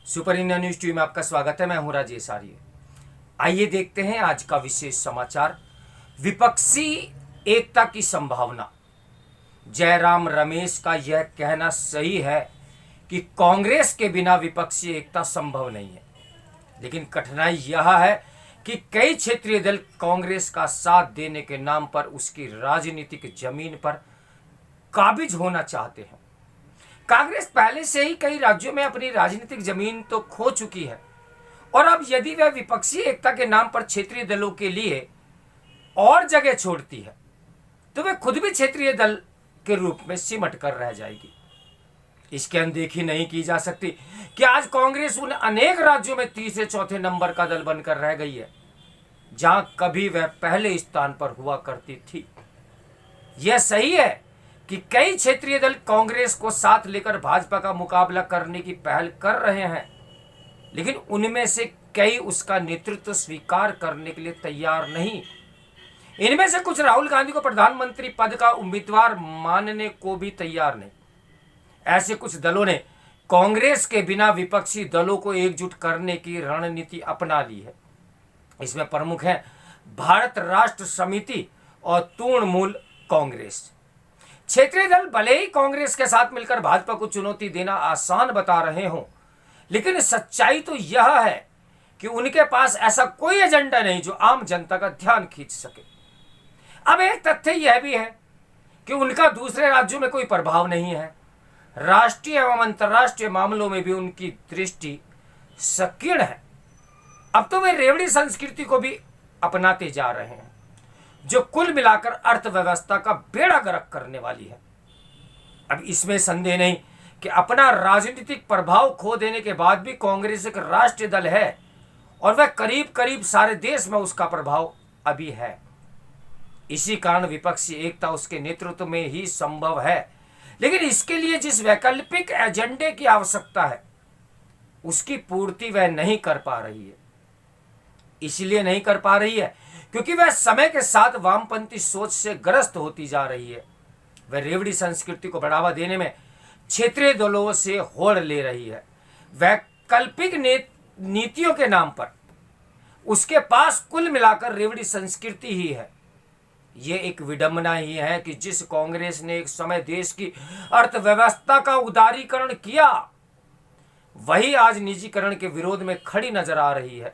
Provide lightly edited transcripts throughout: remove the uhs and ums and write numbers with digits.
Super India news TV में आपका स्वागत है। मैं हूं राजेश आर्य। आइए देखते हैं आज का विशेष समाचार। विपक्षी एकता की संभावना। जयराम रमेश का यह कहना सही है कि कांग्रेस के बिना विपक्षी एकता संभव नहीं है, लेकिन कठिनाई यह है कि कई क्षेत्रीय दल कांग्रेस का साथ देने के नाम पर उसकी राजनीतिक जमीन पर काबिज होना चाहते हैं। कांग्रेस पहले से ही कई राज्यों में अपनी राजनीतिक जमीन तो खो चुकी है, और अब यदि वह विपक्षी एकता के नाम पर क्षेत्रीय दलों के लिए और जगह छोड़ती है तो वह खुद भी क्षेत्रीय दल के रूप में सिमट कर रह जाएगी। इसकी अनदेखी नहीं की जा सकती कि आज कांग्रेस उन अनेक राज्यों में तीसरे चौथे नंबर का दल बनकर रह गई है जहां कभी वह पहले स्थान पर हुआ करती थी। यह सही है कि कई क्षेत्रीय दल कांग्रेस को साथ लेकर भाजपा का मुकाबला करने की पहल कर रहे हैं, लेकिन उनमें से कई उसका नेतृत्व स्वीकार करने के लिए तैयार नहीं। इनमें से कुछ राहुल गांधी को प्रधानमंत्री पद का उम्मीदवार मानने को भी तैयार नहीं। ऐसे कुछ दलों ने कांग्रेस के बिना विपक्षी दलों को एकजुट करने की रणनीति अपना ली है। इसमें प्रमुख है भारत राष्ट्र समिति और तृणमूल कांग्रेस। क्षेत्रीय दल भले ही कांग्रेस के साथ मिलकर भाजपा को चुनौती देना आसान बता रहे हों, लेकिन सच्चाई तो यह है कि उनके पास ऐसा कोई एजेंडा नहीं जो आम जनता का ध्यान खींच सके। अब एक तथ्य यह भी है कि उनका दूसरे राज्यों में कोई प्रभाव नहीं है। राष्ट्रीय एवं अंतर्राष्ट्रीय मामलों में भी उनकी दृष्टि संकीर्ण है। अब तो वे रेवड़ी संस्कृति को भी अपनाते जा रहे हैं, जो कुल मिलाकर अर्थव्यवस्था का बेड़ा गर्क करने वाली है। अब इसमें संदेह नहीं कि अपना राजनीतिक प्रभाव खो देने के बाद भी कांग्रेस एक राष्ट्रीय दल है, और वह करीब करीब सारे देश में उसका प्रभाव अभी है। इसी कारण विपक्षी एकता उसके नेतृत्व में ही संभव है, लेकिन इसके लिए जिस वैकल्पिक एजेंडे की आवश्यकता है उसकी पूर्ति वह नहीं कर पा रही है। इसलिए नहीं कर पा रही है क्योंकि वह समय के साथ वामपंथी सोच से ग्रस्त होती जा रही है। वह रेवड़ी संस्कृति को बढ़ावा देने में क्षेत्रीय दलों से होड़ ले रही है। वैकल्पिक नीतियों के नाम पर उसके पास कुल मिलाकर रेवड़ी संस्कृति ही है। यह एक विडंबना ही है कि जिस कांग्रेस ने एक समय देश की अर्थव्यवस्था का उदारीकरण किया, वही आज निजीकरण के विरोध में खड़ी नजर आ रही है।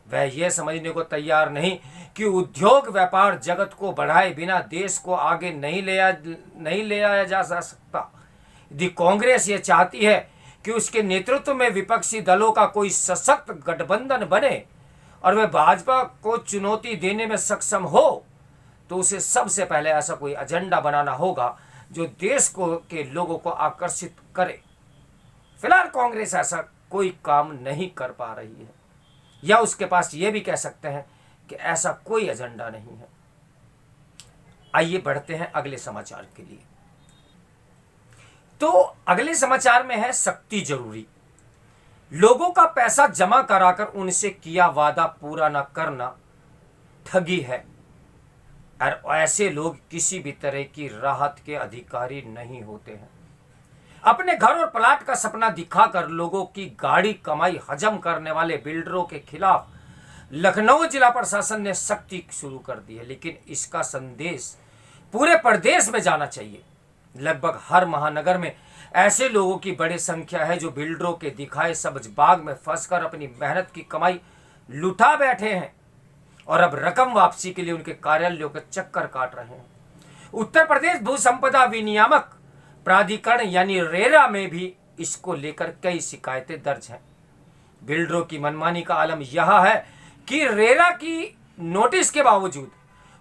वह यह समझने को तैयार नहीं कि उद्योग व्यापार जगत को बढ़ाए बिना देश को आगे नहीं ले आया जा सकता। यदि कांग्रेस ये चाहती है कि उसके नेतृत्व में विपक्षी दलों का कोई सशक्त गठबंधन बने और वह भाजपा को चुनौती देने में सक्षम हो, तो उसे सबसे पहले ऐसा कोई एजेंडा बनाना होगा जो देश के लोगों को आकर्षित करे। फिलहाल कांग्रेस ऐसा कोई काम नहीं कर पा रही है, या उसके पास ये भी कह सकते हैं कि ऐसा कोई एजेंडा नहीं है। आइए बढ़ते हैं अगले समाचार के लिए। तो अगले समाचार में है शक्ति जरूरी। लोगों का पैसा जमा कराकर उनसे किया वादा पूरा न करना ठगी है, और ऐसे लोग किसी भी तरह की राहत के अधिकारी नहीं होते हैं। अपने घर और प्लाट का सपना दिखाकर लोगों की गाड़ी कमाई हजम करने वाले बिल्डरों के खिलाफ लखनऊ जिला प्रशासन ने सख्ती शुरू कर दी है, लेकिन इसका संदेश पूरे प्रदेश में जाना चाहिए। लगभग हर महानगर में ऐसे लोगों की बड़ी संख्या है जो बिल्डरों के दिखाए सब्ज बाग में फंसकर अपनी मेहनत की कमाई लुटा बैठे हैं, और अब रकम वापसी के लिए उनके कार्यालयों के चक्कर काट रहे हैं। उत्तर प्रदेश भू संपदा विनियामक प्राधिकरण यानी रेरा में भी इसको लेकर कई शिकायतें दर्ज हैं। बिल्डरों की मनमानी का आलम यह है कि रेरा की नोटिस के बावजूद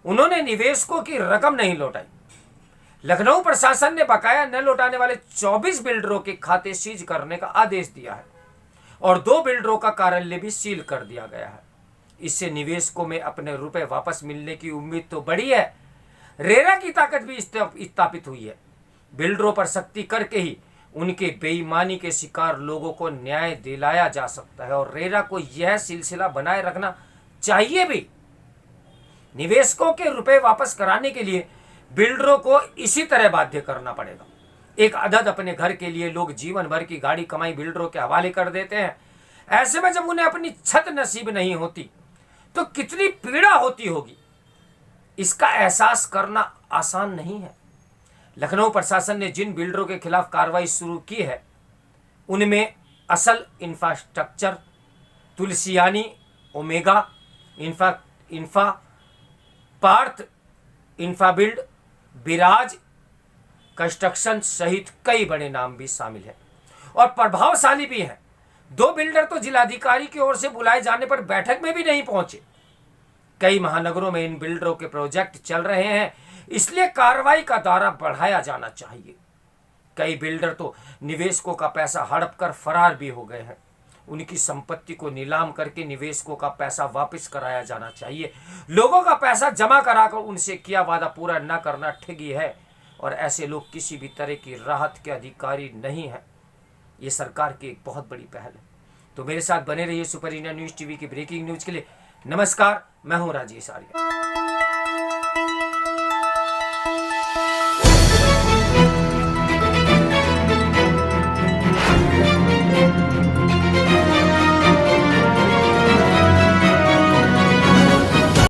उन्होंने निवेशकों की रकम नहीं लौटाई। लखनऊ प्रशासन ने बकाया न लौटाने वाले 24 बिल्डरों के खाते सीज करने का आदेश दिया है, और 2 बिल्डरों का कार्यालय भी सील कर दिया गया है। इससे निवेशकों में अपने रुपए वापस मिलने की उम्मीद तो बढ़ी है, रेरा की ताकत भी स्थापित हुई है। बिल्डरों पर सख्ती करके ही उनके बेईमानी के शिकार लोगों को न्याय दिलाया जा सकता है, और रेरा को यह सिलसिला बनाए रखना चाहिए भी। निवेशकों के रुपए वापस कराने के लिए बिल्डरों को इसी तरह बाध्य करना पड़ेगा। एक अदद अपने घर के लिए लोग जीवन भर की गाड़ी कमाई बिल्डरों के हवाले कर देते हैं। ऐसे में जब उन्हें अपनी छत नसीब नहीं होती तो कितनी पीड़ा होती होगी, इसका एहसास करना आसान नहीं है। लखनऊ प्रशासन ने जिन बिल्डरों के खिलाफ कार्रवाई शुरू की है उनमें असल इंफ्रास्ट्रक्चर, तुलसियानी, ओमेगा, इंफा पार्थ, इंफाबिल्ड, विराज कंस्ट्रक्शन सहित कई बड़े नाम भी शामिल हैं और प्रभावशाली भी हैं। 2 बिल्डर तो जिलाधिकारी की ओर से बुलाए जाने पर बैठक में भी नहीं पहुंचे। कई महानगरों में इन बिल्डरों के प्रोजेक्ट चल रहे हैं, इसलिए कार्रवाई का दायरा बढ़ाया जाना चाहिए। कई बिल्डर तो निवेशकों का पैसा हड़प कर फरार भी हो गए हैं। उनकी संपत्ति को नीलाम करके निवेशकों का पैसा वापस कराया जाना चाहिए। लोगों का पैसा जमा कराकर उनसे किया वादा पूरा न करना ठगी है और ऐसे लोग किसी भी तरह की राहत के अधिकारी नहीं हैं। ये सरकार की एक बहुत बड़ी पहल है। तो मेरे साथ बने रहिए सुपर इंडिया न्यूज़ टीवी की ब्रेकिंग न्यूज़ के लिए। नमस्कार, मैं हूं राजेश आर्य।